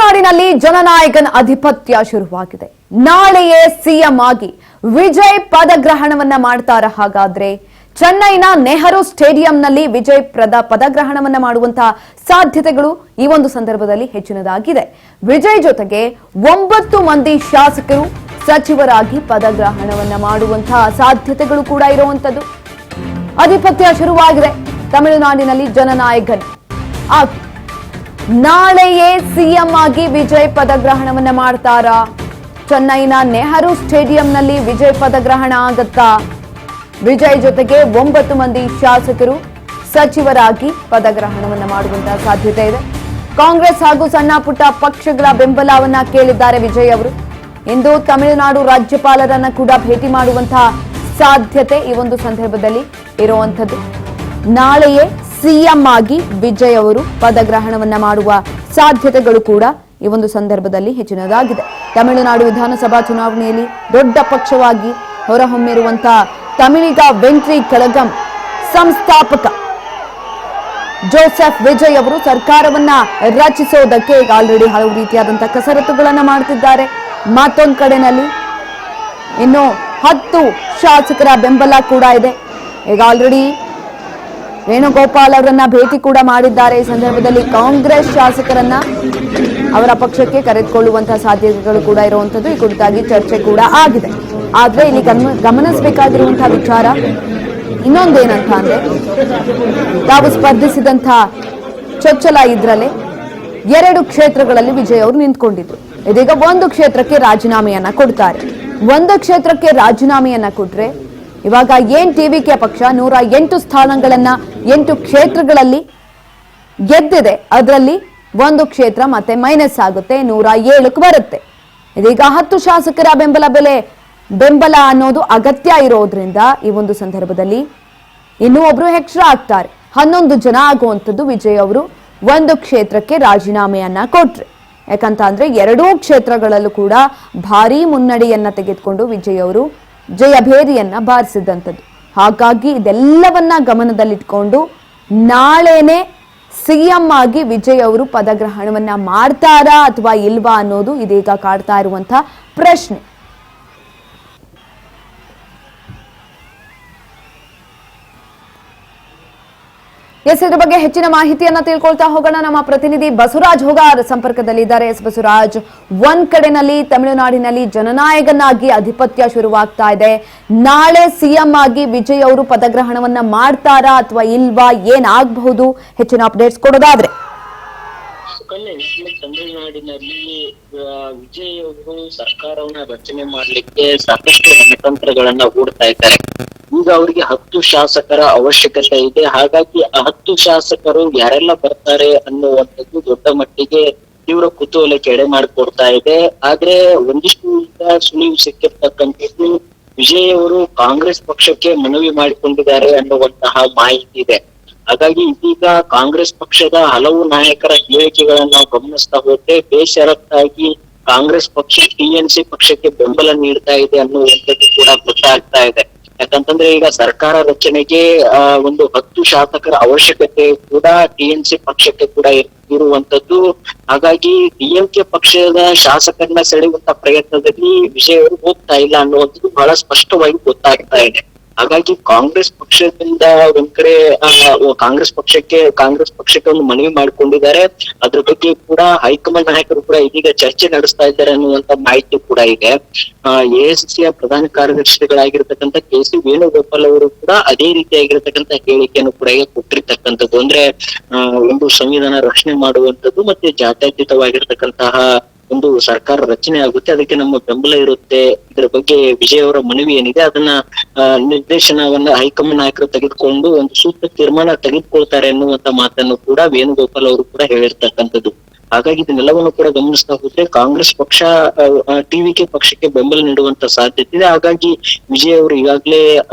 ತಮಿಳುನಾಡಿನಲ್ಲಿ ಜನನಾಯಕನ ಅಧಿಪತ್ಯ ಶುರುವಾಗಿದೆ. ನಾಳೆಯೇ ಸಿಎಂ ಆಗಿ ವಿಜಯ್ ಪದಗ್ರಹಣವನ್ನ ಮಾಡ್ತಾರ. ಹಾಗಾದ್ರೆ ಚೆನ್ನೈನ ನೆಹರು ಸ್ಟೇಡಿಯಂನಲ್ಲಿ ವಿಜಯ್ ಪದಗ್ರಹಣವನ್ನ ಮಾಡುವಂತಹ ಸಾಧ್ಯತೆಗಳು ಈ ಒಂದು ಸಂದರ್ಭದಲ್ಲಿ ಹೆಚ್ಚಿನದಾಗಿದೆ. ವಿಜಯ್ ಜೊತೆಗೆ 9 ಮಂದಿ ಶಾಸಕರು ಸಚಿವರಾಗಿ ಪದಗ್ರಹಣವನ್ನ ಮಾಡುವಂತಹ ಸಾಧ್ಯತೆಗಳು ಕೂಡ ಇರುವಂತದ್ದು. ಅಧಿಪತ್ಯ ಶುರುವಾಗಿದೆ ತಮಿಳುನಾಡಿನಲ್ಲಿ ಜನನಾಯಕನ್ ನಾಳೆಯೇ ಸಿಎಂ ಆಗಿ ವಿಜಯ್ ಪದಗ್ರಹಣವನ್ನ ಮಾಡ್ತಾರಾ? ಚೆನ್ನೈನ ನೆಹರು ಸ್ಟೇಡಿಯಂನಲ್ಲಿ ವಿಜಯ್ ಪದಗ್ರಹಣ ಆಗತ್ತಾ? ವಿಜಯ್ ಜೊತೆಗೆ 9 ಮಂದಿ ಶಾಸಕರು ಸಚಿವರಾಗಿ ಪದಗ್ರಹಣವನ್ನ ಮಾಡುವಂತಹ ಸಾಧ್ಯತೆ ಇದೆ. ಕಾಂಗ್ರೆಸ್ ಹಾಗೂ ಸಣ್ಣ ಪುಟ್ಟ ಪಕ್ಷಗಳ ಬೆಂಬಲವನ್ನ ಕೇಳಿದ್ದಾರೆ ವಿಜಯ್ ಅವರು. ಇಂದು ತಮಿಳುನಾಡು ರಾಜ್ಯಪಾಲರನ್ನ ಕೂಡ ಭೇಟಿ ಮಾಡುವಂತಹ ಸಾಧ್ಯತೆ ಈ ಒಂದು ಸಂದರ್ಭದಲ್ಲಿ ಇರುವಂತದ್ದು. ನಾಳೆಯೇ ಸಿಎಂ ಆಗಿ ವಿಜಯ್ ಅವರು ಪದಗ್ರಹಣವನ್ನ ಮಾಡುವ ಸಾಧ್ಯತೆಗಳು ಕೂಡ ಈ ಒಂದು ಸಂದರ್ಭದಲ್ಲಿ ಹೆಚ್ಚಿನದಾಗಿದೆ. ತಮಿಳುನಾಡು ವಿಧಾನಸಭಾ ಚುನಾವಣೆಯಲ್ಲಿ ದೊಡ್ಡ ಪಕ್ಷವಾಗಿ ಹೊರಹೊಮ್ಮಿರುವಂತಹ ತಮಿಳಿಗ ವೆಂಟ್ರಿ ಕಳಗಂ ಸಂಸ್ಥಾಪಕ ಜೋಸೆಫ್ ವಿಜಯ್ ಅವರು ಸರ್ಕಾರವನ್ನ ರಚಿಸೋದಕ್ಕೆ ಈಗ ಆಲ್ರೆಡಿ ಹಲವು ರೀತಿಯಾದಂತಹ ಕಸರತ್ತುಗಳನ್ನ ಮಾಡ್ತಿದ್ದಾರೆ. ಮತ್ತೊಂದು ಕಡೆನಲ್ಲಿ ಇನ್ನು 10 ಶಾಸಕರ ಬೆಂಬಲ ಕೂಡ ಇದೆ. ಈಗ ಆಲ್ರೆಡಿ ವೇಣುಗೋಪಾಲ್ ಅವರನ್ನ ಭೇಟಿ ಕೂಡ ಮಾಡಿದ್ದಾರೆ. ಈ ಸಂದರ್ಭದಲ್ಲಿ ಕಾಂಗ್ರೆಸ್ ಶಾಸಕರನ್ನ ಅವರ ಪಕ್ಷಕ್ಕೆ ಕರೆದುಕೊಳ್ಳುವಂತಹ ಸಾಧ್ಯತೆಗಳು ಕೂಡ ಇರುವಂತದ್ದು. ಈ ಕುರಿತಾಗಿ ಚರ್ಚೆ ಕೂಡ ಆಗಿದೆ. ಆದ್ರೆ ಇಲ್ಲಿ ಗಮನಿಸಬೇಕಾಗಿರುವಂತಹ ವಿಚಾರ ಇನ್ನೊಂದೇನಂತ ಅಂದ್ರೆ, ತಾವು ಸ್ಪರ್ಧಿಸಿದಂತಹ ಚೊಚ್ಚಲ ಇದ್ರಲ್ಲೇ 2 ಕ್ಷೇತ್ರಗಳಲ್ಲಿ ವಿಜಯ್ ಅವರು ನಿಂತ್ಕೊಂಡಿದ್ರು. ಇದೀಗ 1 ಕ್ಷೇತ್ರಕ್ಕೆ ರಾಜೀನಾಮೆಯನ್ನ ಕೊಡ್ತಾರೆ. 1 ಕ್ಷೇತ್ರಕ್ಕೆ ರಾಜೀನಾಮೆಯನ್ನ ಕೊಟ್ರೆ ಇವಾಗ ಏನ್ ಟಿವಿಕೆ ಪಕ್ಷ 108 ಸ್ಥಾನಗಳನ್ನ 8 ಕ್ಷೇತ್ರಗಳಲ್ಲಿ ಗೆದ್ದಿದೆ. ಅದರಲ್ಲಿ 1 ಕ್ಷೇತ್ರ ಮತ್ತೆ ಮೈನಸ್ ಆಗುತ್ತೆ, 107ಕ್ಕೆ ಬರುತ್ತೆ. ಇದೀಗ 10 ಶಾಸಕರ ಬೆಂಬಲ ಅನ್ನೋದು ಅಗತ್ಯ ಇರೋದ್ರಿಂದ ಈ ಒಂದು ಸಂದರ್ಭದಲ್ಲಿ ಇನ್ನೂ ಒಬ್ರು ಎಕ್ಸ್ಟ್ರಾ ಆಗ್ತಾರೆ. 11 ಜನ ಆಗುವಂಥದ್ದು ವಿಜಯ್ ಅವರು 1 ಕ್ಷೇತ್ರಕ್ಕೆ ರಾಜೀನಾಮೆಯನ್ನ ಕೊಟ್ರೆ. ಯಾಕಂತ ಅಂದ್ರೆ 2 ಕ್ಷೇತ್ರಗಳಲ್ಲೂ ಕೂಡ ಭಾರೀ ಮುನ್ನಡೆಯನ್ನ ತೆಗೆದುಕೊಂಡು ವಿಜಯ್ ಅವರು ಜಯಭೇರಿಯನ್ನ ಬಾರಿಸಿದಂಥದ್ದು. ಹಾಗಾಗಿ ಇದೆಲ್ಲವನ್ನ ಗಮನದಲ್ಲಿಟ್ಕೊಂಡು ನಾಳೆನೆ ಸಿಎಂ ಆಗಿ ವಿಜಯ್ ಅವರು ಪದಗ್ರಹಣವನ್ನ ಮಾಡ್ತಾರಾ ಅಥವಾ ಇಲ್ವಾ ಅನ್ನೋದು ಇದೀಗ ಕಾಡ್ತಾ ಇರುವಂತಹ ಪ್ರಶ್ನೆ. ಇದ್ರ ಬಗ್ಗೆ ಹೆಚ್ಚಿನ ಮಾಹಿತಿಯನ್ನ ತಿಳ್ಕೊಳ್ತಾ ಹೋಗೋಣ. ನಮ್ಮ ಪ್ರತಿನಿಧಿ ಬಸವರಾಜ್ ಹೋಗಾರ್ ಸಂಪರ್ಕದಲ್ಲಿದ್ದಾರೆ. ಬಸವರಾಜ್, ಒಂದ್ ಕಡೆನಲ್ಲಿ ತಮಿಳುನಾಡಿನಲ್ಲಿ ಜನನಾಯಕನಾಗಿ ಅಧಿಪತ್ಯ ಶುರುವಾಗ್ತಾ ಇದೆ. ನಾಳೆ ಸಿಎಂ ಆಗಿ ವಿಜಯ್ ಅವರು ಪದಗ್ರಹಣವನ್ನ ಮಾಡ್ತಾರಾ ಅಥವಾ ಇಲ್ವಾ, ಏನಾಗಬಹುದು? ಹೆಚ್ಚಿನ ಅಪ್ಡೇಟ್ಸ್ ಕೊಡೋದಾದ್ರೆ. ತಮಿಳುನಾಡಿನಲ್ಲಿ ವಿಜಯ್ ಅವರು ಸರ್ಕಾರವನ್ನ ರಚನೆ ಮಾಡ್ಲಿಕ್ಕೆ ಸಾಕಷ್ಟು ರಣತಂತ್ರಗಳನ್ನ ಹೂಡ್ತಾ ಇದ್ದಾರೆ. ಈಗ ಅವರಿಗೆ 10 ಶಾಸಕರ ಅವಶ್ಯಕತೆ ಇದೆ. ಹಾಗಾಗಿ ಆ 10 ಶಾಸಕರು ಯಾರೆಲ್ಲ ಬರ್ತಾರೆ ಅನ್ನುವಂಥದ್ದು ದೊಡ್ಡ ಮಟ್ಟಿಗೆ ತೀವ್ರ ಕುತೂಹಲಕ್ಕೆ ಎಡೆ ಮಾಡಿಕೊಡ್ತಾ ಇದೆ. ಆದ್ರೆ ಒಂದಿಷ್ಟು ಸುಳಿವು ಸಿಕ್ಕಿರ್ತಕ್ಕಂಥದ್ದು ವಿಜಯ್ ಅವರು ಕಾಂಗ್ರೆಸ್ ಪಕ್ಷಕ್ಕೆ ಮನವಿ ಮಾಡಿಕೊಂಡಿದ್ದಾರೆ ಅನ್ನುವಂತಹ ಮಾಹಿತಿ ಇದೆ. ಹಾಗಾಗಿ ಇದೀಗ ಕಾಂಗ್ರೆಸ್ ಪಕ್ಷದ ಹಲವು ನಾಯಕರ ಹೇಳಿಕೆಗಳನ್ನ ನಾವು ಗಮನಿಸ್ತಾ ಹೋದ್ರೆ ಬೇಷರತ್ತಾಗಿ ಕಾಂಗ್ರೆಸ್ ಪಕ್ಷ ಟಿಎಂಸಿ ಪಕ್ಷಕ್ಕೆ ಬೆಂಬಲ ನೀಡ್ತಾ ಇದೆ ಅನ್ನುವಂಥದ್ದು ಕೂಡ ಗೊತ್ತಾಗ್ತಾ ಇದೆ. ಯಾಕಂತಂದ್ರೆ ಈಗ ಸರ್ಕಾರ ರಚನೆಗೆ ಒಂದು 10 ಶಾಸಕರ ಅವಶ್ಯಕತೆ ಕೂಡ ಟಿಎಂಸಿ ಪಕ್ಷಕ್ಕೆ ಕೂಡ ಇರುವಂತದ್ದು. ಹಾಗಾಗಿ ಡಿಎಂಕೆ ಪಕ್ಷದ ಶಾಸಕರನ್ನ ಸೆಳೆಯುವಂತ ಪ್ರಯತ್ನದಲ್ಲಿ ವಿಜಯ್ ಅವರು ಹೋಗ್ತಾ ಇಲ್ಲ ಅನ್ನುವಂಥದ್ದು ಬಹಳ ಸ್ಪಷ್ಟವಾಗಿ ಗೊತ್ತಾಗ್ತಾ ಇದೆ. ಹಾಗಾಗಿ ಕಾಂಗ್ರೆಸ್ ಪಕ್ಷದಿಂದ ಒಂದ್ ಕಡೆ ಕಾಂಗ್ರೆಸ್ ಪಕ್ಷಕ್ಕೆ ಒಂದು ಮನವಿ ಮಾಡಿಕೊಂಡಿದ್ದಾರೆ. ಅದ್ರ ಬಗ್ಗೆ ಕೂಡ ಹೈಕಮಾಂಡ್ ನಾಯಕರು ಕೂಡ ಇದೀಗ ಚರ್ಚೆ ನಡೆಸ್ತಾ ಇದ್ದಾರೆ ಅನ್ನುವಂತ ಮಾಹಿತಿ ಕೂಡ ಇದೆ. ಎಐಸಿಸಿಯ ಪ್ರಧಾನ ಕಾರ್ಯದರ್ಶಿಗಳಾಗಿರ್ತಕ್ಕಂಥ ಕೆ.ಸಿ. ವೇಣುಗೋಪಾಲ್ ಅವರು ಕೂಡ ಅದೇ ರೀತಿಯಾಗಿರ್ತಕ್ಕಂಥ ಹೇಳಿಕೆಯನ್ನು ಕೂಡ ಕೊಟ್ಟಿರ್ತಕ್ಕಂಥದ್ದು. ಅಂದ್ರೆ ಒಂದು ಸಂವಿಧಾನ ರಕ್ಷಣೆ ಮಾಡುವಂತದ್ದು ಮತ್ತೆ ಜಾತ್ಯತೀತವಾಗಿರ್ತಕ್ಕಂತಹ ಒಂದು ಸರ್ಕಾರ ರಚನೆ ಆಗುತ್ತೆ, ಅದಕ್ಕೆ ನಮ್ಮ ಬೆಂಬಲ ಇರುತ್ತೆ. ಇದರ ಬಗ್ಗೆ ವಿಜಯ್ ಅವರ ಮನವಿ ಏನಿದೆ ಅದನ್ನ ನಿರ್ದೇಶನವನ್ನ ಹೈಕಮಾಂಡ್ ನಾಯಕರು ತೆಗೆದುಕೊಂಡು ಒಂದು ಸೂಕ್ತ ತೀರ್ಮಾನ ತೆಗೆದುಕೊಳ್ತಾರೆ ಎನ್ನುವಂತ ಮಾತನ್ನು ಕೂಡ ವೇಣುಗೋಪಾಲ್ ಅವರು ಕೂಡ ಹೇಳಿರ್ತಕ್ಕಂಥದ್ದು. ಹಾಗಾಗಿ ಇದನ್ನೆಲ್ಲವನ್ನು ಕೂಡ ಗಮನಿಸ್ತಾ ಹೋದ್ರೆ ಕಾಂಗ್ರೆಸ್ ಪಕ್ಷ ಟಿವಿಕೆ ಪಕ್ಷಕ್ಕೆ ಬೆಂಬಲ ನೀಡುವಂತ ಸಾಧ್ಯತೆ ಇದೆ. ಹಾಗಾಗಿ ವಿಜಯ್ ಅವರು ಈಗಾಗಲೇ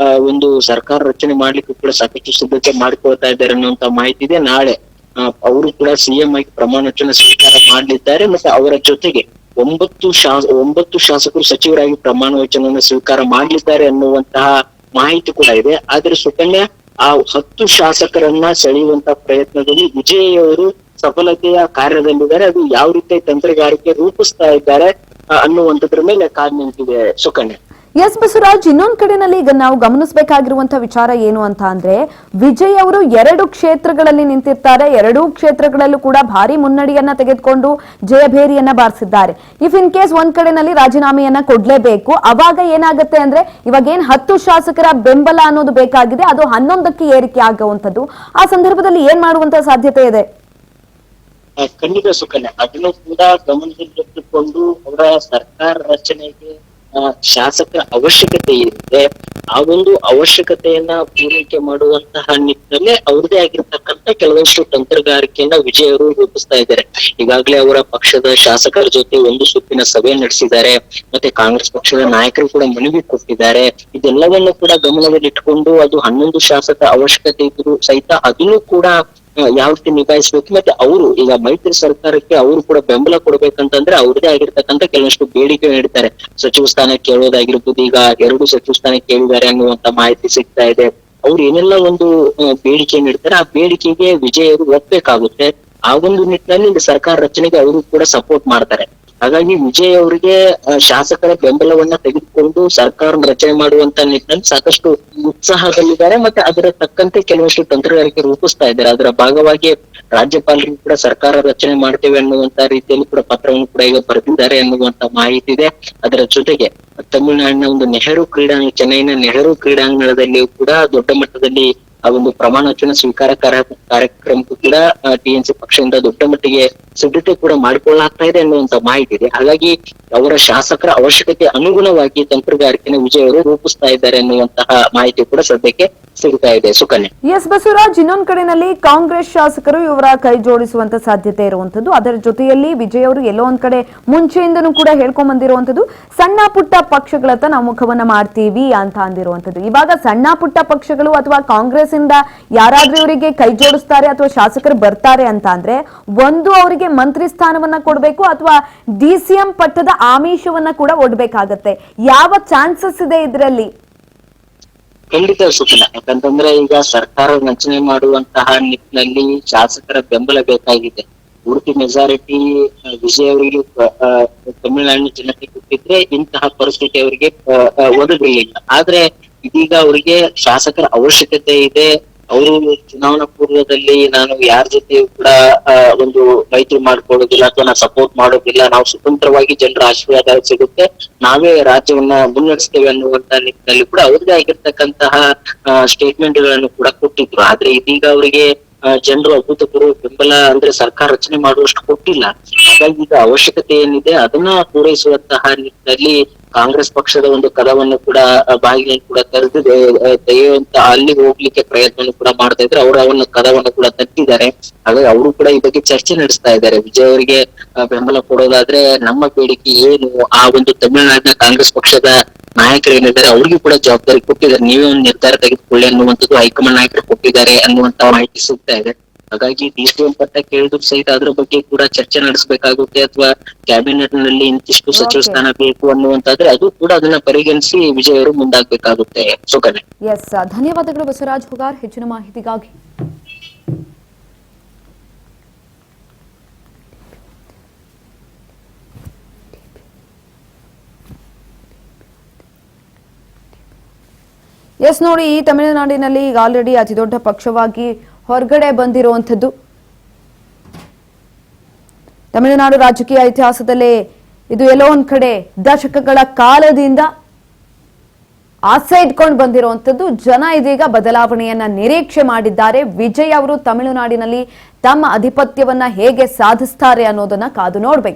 ಒಂದು ಸರ್ಕಾರ ರಚನೆ ಮಾಡ್ಲಿಕ್ಕೂ ಕೂಡ ಸಾಕಷ್ಟು ಸಿದ್ಧತೆ ಮಾಡಿಕೊಳ್ತಾ ಇದ್ದಾರೆ ಅನ್ನುವಂತ ಮಾಹಿತಿ ಇದೆ. ನಾಳೆ ಅವರು ಕೂಡ ಸಿಎಂ ಆಗಿ ಪ್ರಮಾಣ ವಚನ ಸ್ವೀಕಾರ ಮಾಡಲಿದ್ದಾರೆ. ಮತ್ತೆ ಅವರ ಜೊತೆಗೆ 9 ಶಾಸಕರು ಸಚಿವರಾಗಿ ಪ್ರಮಾಣ ವಚನವನ್ನು ಸ್ವೀಕಾರ ಮಾಡಲಿದ್ದಾರೆ ಅನ್ನುವಂತಹ ಮಾಹಿತಿ ಕೂಡ ಇದೆ. ಆದ್ರೆ ಸುಕನ್ಯಾ ಆ 10 ಶಾಸಕರನ್ನ ಸೆಳೆಯುವಂತ ಪ್ರಯತ್ನದಲ್ಲಿ ವಿಜಯ್ ಅವರು ಸಫಲತೆಯ ಕಾರ್ಯದಲ್ಲಿದ್ದಾರೆ. ಅದು ಯಾವ ರೀತಿ ತಂತ್ರಗಾರಿಕೆ ರೂಪಿಸ್ತಾ ಇದ್ದಾರೆ ಅನ್ನುವಂಥದ್ರ ಮೇಲೆ ಕಾದ್ ನಿಂತಿದೆ ಸುಕನ್ಯಾ. ಎಸ್ ಬಸವರಾಜ್, ಇನ್ನೊಂದ್ ಕಡೆನಲ್ಲಿ ಈಗ ನಾವು ಗಮನಿಸಬೇಕಾಗಿರುವಂತಹ ವಿಚಾರ ಏನು ಅಂತ ಅಂದ್ರೆ, ವಿಜಯ್ ಅವರು 2 ಕ್ಷೇತ್ರಗಳಲ್ಲಿ ನಿಂತಿರ್ತಾರೆ. 2 ಕ್ಷೇತ್ರಗಳಲ್ಲೂ ಕೂಡ ಭಾರಿ ಮುನ್ನಡೆಯನ್ನ ತೆಗೆದುಕೊಂಡು ಜಯಭೇರಿಯನ್ನ ಬಾರಿಸಿದ್ದಾರೆ. ಇಫ್ ಇನ್ ಕೇಸ್ ಒಂದ್ ಕಡೆನಲ್ಲಿ ರಾಜೀನಾಮೆಯನ್ನ ಕೊಡ್ಲೇಬೇಕು, ಅವಾಗ ಏನಾಗುತ್ತೆ ಅಂದ್ರೆ ಇವಾಗ ಏನ್ 10 ಶಾಸಕರ ಬೆಂಬಲ ಅನ್ನೋದು ಬೇಕಾಗಿದೆ, ಅದು 11ಕ್ಕೆ ಏರಿಕೆ ಆಗುವಂತದ್ದು. ಆ ಸಂದರ್ಭದಲ್ಲಿ ಏನ್ ಮಾಡುವಂತ ಸಾಧ್ಯತೆ ಇದೆ? ಖಂಡಿತ ಸುಕನ್ಯಾ, ಅದನ್ನು ಕೂಡ ಗಮನದಲ್ಲಿಟ್ಟುಕೊಂಡು ಅವರ ಸರ್ಕಾರ ರಚನೆಗೆ ಶಾಸಕರ ಅವಶ್ಯಕತೆ ಇದೆ. ಆ ಒಂದು ಅವಶ್ಯಕತೆಯನ್ನ ಪೂರೈಕೆ ಮಾಡುವಂತಹ ನಿಟ್ಟಿನಲ್ಲಿ ಅವ್ರದೇ ಆಗಿರ್ತಕ್ಕಂಥ ಕೆಲವಷ್ಟು ತಂತ್ರಗಾರಿಕೆಯನ್ನ ವಿಜಯ್ ಅವರು ರೂಪಿಸ್ತಾ ಇದ್ದಾರೆ. ಈಗಾಗಲೇ ಅವರ ಪಕ್ಷದ ಶಾಸಕರ ಜೊತೆ ಒಂದು ಸುತ್ತಿನ ಸಭೆ ನಡೆಸಿದ್ದಾರೆ. ಮತ್ತೆ ಕಾಂಗ್ರೆಸ್ ಪಕ್ಷದ ನಾಯಕರು ಕೂಡ ಮನವಿ ಕೊಟ್ಟಿದ್ದಾರೆ. ಇದೆಲ್ಲವನ್ನು ಕೂಡ ಗಮನದಲ್ಲಿಟ್ಟುಕೊಂಡು ಅದು 11 ಶಾಸಕರ ಅವಶ್ಯಕತೆ ಇದ್ರು ಸಹಿತ ಅದನ್ನು ಕೂಡ ಯಾವ ರೀತಿ ನಿಭಾಯಿಸ್ಬೇಕು, ಮತ್ತೆ ಅವರು ಈಗ ಮೈತ್ರಿ ಸರ್ಕಾರಕ್ಕೆ ಅವರು ಕೂಡ ಬೆಂಬಲ ಕೊಡ್ಬೇಕಂತಂದ್ರೆ ಅವ್ರದೇ ಆಗಿರ್ತಕ್ಕಂಥ ಕೆಲವಷ್ಟು ಬೇಡಿಕೆ ನೀಡ್ತಾರೆ. ಸಚಿವ ಸ್ಥಾನ ಕೇಳೋದಾಗಿರ್ಬೋದು, ಈಗ 2 ಸಚಿವ ಸ್ಥಾನ ಕೇಳಿದ್ದಾರೆ ಅನ್ನುವಂತ ಮಾಹಿತಿ ಸಿಗ್ತಾ ಇದೆ. ಅವ್ರು ಏನೆಲ್ಲ ಒಂದು ಬೇಡಿಕೆ ನೀಡ್ತಾರೆ, ಆ ಬೇಡಿಕೆಗೆ ವಿಜಯ್ ಅವರು ಒಪ್ಬೇಕಾಗುತ್ತೆ. ಆ ಒಂದು ನಿಟ್ಟಿನಲ್ಲಿ ಈಗ ಸರ್ಕಾರ ರಚನೆಗೆ ಅವರು ಕೂಡ ಸಪೋರ್ಟ್ ಮಾಡ್ತಾರೆ. ಹಾಗಾಗಿ ವಿಜಯ್ ಅವರಿಗೆ ಶಾಸಕರ ಬೆಂಬಲವನ್ನ ತೆಗೆದುಕೊಂಡು ಸರ್ಕಾರ ರಚನೆ ಮಾಡುವಂತ ನಿಟ್ಟಿನಲ್ಲಿ ಸಾಕಷ್ಟು ಉತ್ಸಾಹದಲ್ಲಿದ್ದಾರೆ. ಮತ್ತೆ ಅದರ ತಕ್ಕಂತೆ ಕೆಲವಷ್ಟು ತಂತ್ರಗಾರಿಕೆ ರೂಪಿಸ್ತಾ ಇದ್ದಾರೆ. ಅದರ ಭಾಗವಾಗಿ ರಾಜ್ಯಪಾಲರಿಗೂ ಕೂಡ ಸರ್ಕಾರ ರಚನೆ ಮಾಡ್ತೇವೆ ಅನ್ನುವಂತ ರೀತಿಯಲ್ಲಿ ಕೂಡ ಪತ್ರವನ್ನು ಕೂಡ ಈಗ ಬರೆದಿದ್ದಾರೆ ಅನ್ನುವಂತ ಮಾಹಿತಿ ಇದೆ. ಅದರ ಜೊತೆಗೆ ತಮಿಳುನಾಡಿನ ಒಂದು ಚೆನ್ನೈನ ನೆಹರು ಕ್ರೀಡಾಂಗಣದಲ್ಲಿಯೂ ಕೂಡ ದೊಡ್ಡ ಮಟ್ಟದಲ್ಲಿ ಆ ಒಂದು ಪ್ರಮಾಣ ವಚನ ಸ್ವೀಕಾರ ಕಾರ್ಯಕ್ರಮಕ್ಕೂ ಕೂಡ ಟಿಎನ್ಸಿ ಪಕ್ಷದಿಂದ ದೊಡ್ಡ ಮಟ್ಟಿಗೆ ಸಿದ್ಧತೆ ಕೂಡ ಮಾಡಿಕೊಳ್ಳಲಾಗ್ತಾ ಇದೆ ಅನ್ನುವಂತ ಮಾಹಿತಿ ಇದೆ. ಹಾಗಾಗಿ ಅವರ ಶಾಸಕರ ಅವಶ್ಯಕತೆ ಅನುಗುಣವಾಗಿ ತಂತ್ರಗಾರಿಕೆನ ವಿಜಯ್ ಅವರು ರೂಪಿಸ್ತಾ ಇದ್ದಾರೆ ಅನ್ನುವಂತಹ ಮಾಹಿತಿ ಕೂಡ ಸದ್ಯಕ್ಕೆ ಸಿಗ್ತಾ ಇದೆ ಸುಕನ್ಯಾ. ಎಸ್ ಬಸವರಾಜ್, ಇನ್ನೊಂದ್ ಕಡೆನಲ್ಲಿ ಕಾಂಗ್ರೆಸ್ ಶಾಸಕರು ಇವರ ಕೈ ಜೋಡಿಸುವಂತ ಸಾಧ್ಯತೆ ಇರುವಂತದ್ದು. ಅದರ ಜೊತೆಯಲ್ಲಿ ವಿಜಯ್ ಅವರು ಎಲ್ಲೋ ಒಂದ್ ಕಡೆ ಮುಂಚೆಯಿಂದನೂ ಕೂಡ ಹೇಳ್ಕೊಂಡ್ ಬಂದಿರುವಂತದ್ದು, ಸಣ್ಣ ಪುಟ್ಟ ಪಕ್ಷಗಳತ್ತ ನಾವು ಮುಖವನ್ನ ಮಾಡ್ತೀವಿ ಅಂತ ಅಂದಿರುವಂತದ್ದು. ಇವಾಗ ಸಣ್ಣ ಪುಟ್ಟ ಪಕ್ಷಗಳು ಅಥವಾ ಕಾಂಗ್ರೆಸ್ ಇಂದ ಯಾರಾದ್ರೂ ಇವರಿಗೆ ಕೈ ಜೋಡಿಸ್ತಾರೆ ಅಥವಾ ಶಾಸಕರು ಬರ್ತಾರೆ ಅಂತ ಅಂದ್ರೆ, ಒಂದು ಅವರಿಗೆ ಮಂತ್ರಿ ಸ್ಥಾನವನ್ನ ಕೊಡ್ಬೇಕು ಅಥವಾ DCM ಪಟ್ಟದ ಆಮಿಷವನ್ನ ಕೂಡ ಒಡ್ಬೇಕಾಗತ್ತೆ. ಯಾವ ಚಾನ್ಸಸ್ ಇದೆ ಇದರಲ್ಲಿ? ಖಂಡಿತ ಸುಖನ, ಯಾಕಂತಂದ್ರೆ ಈಗ ಸರ್ಕಾರ ರಚನೆ ಮಾಡುವಂತಹ ನಿಟ್ಟಿನಲ್ಲಿ ಶಾಸಕರ ಬೆಂಬಲ ಬೇಕಾಗಿದೆ. ಪೂರ್ತಿ ಮೆಜಾರಿಟಿ ವಿಜಯ್ ಅವರಿಗೆ ತಮಿಳುನಾಡಿನ ಜನತೆ ಕೊಟ್ಟಿದ್ರೆ ಇಂತಹ ಪರಿಸ್ಥಿತಿ ಅವರಿಗೆ ಒದಗಲಿಲ್ಲ. ಆದ್ರೆ ಇದೀಗ ಅವರಿಗೆ ಶಾಸಕರ ಅವಶ್ಯಕತೆ ಇದೆ. ಅವರು ಚುನಾವಣಾ ಪೂರ್ವದಲ್ಲಿ ನಾನು ಯಾರ ಜೊತೆ ಕೂಡ ಒಂದು ಮೈತ್ರಿ ಮಾಡ್ಕೊಳ್ಳೋದಿಲ್ಲ ಅಥವಾ ನಾವು ಸಪೋರ್ಟ್ ಮಾಡೋದಿಲ್ಲ, ನಾವು ಸ್ವತಂತ್ರವಾಗಿ ಜನರ ಆಶೀರ್ವಾದ ಸಿಗುತ್ತೆ, ನಾವೇ ರಾಜ್ಯವನ್ನ ಮುನ್ನಡೆಸ್ತೇವೆ ಅನ್ನುವಂತ ನಿಟ್ಟಿನಲ್ಲಿ ಕೂಡ ಅವ್ರದೇ ಆಗಿರ್ತಕ್ಕಂತಹ ಸ್ಟೇಟ್ಮೆಂಟ್ ಗಳನ್ನು ಕೂಡ ಕೊಟ್ಟಿದ್ರು. ಆದ್ರೆ ಇದೀಗ ಅವರಿಗೆ ಜನರು ಅಭೂತಪೂರ್ವ ಬೆಂಬಲ ಅಂದ್ರೆ ಸರ್ಕಾರ ರಚನೆ ಮಾಡುವಷ್ಟು ಕೊಟ್ಟಿಲ್ಲ. ಹಾಗಾಗಿ ಈಗ ಅವಶ್ಯಕತೆ ಏನಿದೆ ಅದನ್ನ ಪೂರೈಸುವಂತಹ ನಿಟ್ಟಿನಲ್ಲಿ ಕಾಂಗ್ರೆಸ್ ಪಕ್ಷದ ಒಂದು ಕದವನ್ನು ಕೂಡ ಬಾಗಿಲನ್ನು ಕೂಡ ತೆರೆಯುವಂತ ಅಲ್ಲಿ ಹೋಗ್ಲಿಕ್ಕೆ ಪ್ರಯತ್ನ ಕೂಡ ಮಾಡ್ತಾ ಇದ್ರೆ ಅವರು ಅವನ್ನ ಕದವನ್ನು ಕೂಡ ತಟ್ಟಿದ್ದಾರೆ. ಹಾಗಾಗಿ ಅವರು ಕೂಡ ಈ ಬಗ್ಗೆ ಚರ್ಚೆ ನಡೆಸ್ತಾ ಇದ್ದಾರೆ. ವಿಜಯ್ ಅವರಿಗೆ ಬೆಂಬಲ ಕೊಡೋದಾದ್ರೆ ನಮ್ಮ ಬೇಡಿಕೆ ಏನು, ಆ ಒಂದು ತಮಿಳುನಾಡಿನ ಕಾಂಗ್ರೆಸ್ ಪಕ್ಷದ ನಾಯಕರು ಏನಿದ್ದಾರೆ ಅವ್ರಿಗೂ ಕೂಡ ಜವಾಬ್ದಾರಿ ಕೊಟ್ಟಿದ್ದಾರೆ, ನೀವೇ ಒಂದು ನಿರ್ಧಾರ ತೆಗೆದುಕೊಳ್ಳಿ ಅನ್ನುವಂಥದ್ದು ಹೈಕಮಾಂಡ್ ನಾಯಕರು ಕೊಟ್ಟಿದ್ದಾರೆ ಅನ್ನುವಂತ ಮಾಹಿತಿ ಸಿಗ್ತಾ ಇದೆ. ಹಾಗಾಗಿ DCM ಪಟ್ಟ ಕೇಳಿದ್ರು ಸಹಿತ ಅದ್ರ ಬಗ್ಗೆ ಕೂಡ ಚರ್ಚೆ ನಡೆಸಬೇಕಾಗುತ್ತೆ, ಅಥವಾ ಕ್ಯಾಬಿನೆಟ್ ನಲ್ಲಿ ಇಂತಿಷ್ಟು ಸಚಿವ ಸ್ಥಾನ ಬೇಕು ಅನ್ನುವಂತಾದ್ರೆ ಅದು ಕೂಡ ಅದನ್ನ ಪರಿಗಣಿಸಿ ವಿಜಯ್ ಅವರು ಮುಂದಾಗಬೇಕಾಗುತ್ತೆ. ಸುಕನ್ಯಾ. ಎಸ್, ಧನ್ಯವಾದಗಳು ಬಸವರಾಜ್ ಹುಗಾರ್ ಹೆಚ್ಚಿನ ಮಾಹಿತಿಗಾಗಿ. ಎಸ್ ನೋಡಿ, ಈ ತಮಿಳುನಾಡಿನಲ್ಲಿ ಈಗ ಆಲ್ರೆಡಿ ಅತಿ ದೊಡ್ಡ ಪಕ್ಷವಾಗಿ ಹೊರಗಡೆ ಬಂದಿರುವಂಥದ್ದು. ತಮಿಳುನಾಡು ರಾಜಕೀಯ ಇತಿಹಾಸದಲ್ಲೇ ಇದು ಎಲ್ಲೋ ಒಂದ್ ಕಡೆ ದಶಕಗಳ ಕಾಲದಿಂದ ಆಸೆ ಇಟ್ಕೊಂಡು ಬಂದಿರುವಂಥದ್ದು. ಜನ ಇದೀಗ ಬದಲಾವಣೆಯನ್ನ ನಿರೀಕ್ಷೆ ಮಾಡಿದ್ದಾರೆ. ವಿಜಯ್ ಅವರು ತಮಿಳುನಾಡಿನಲ್ಲಿ ತಮ್ಮ ಆಧಿಪತ್ಯವನ್ನ ಹೇಗೆ ಸಾಧಿಸ್ತಾರೆ ಅನ್ನೋದನ್ನ ಕಾದು ನೋಡ್ಬೇಕು.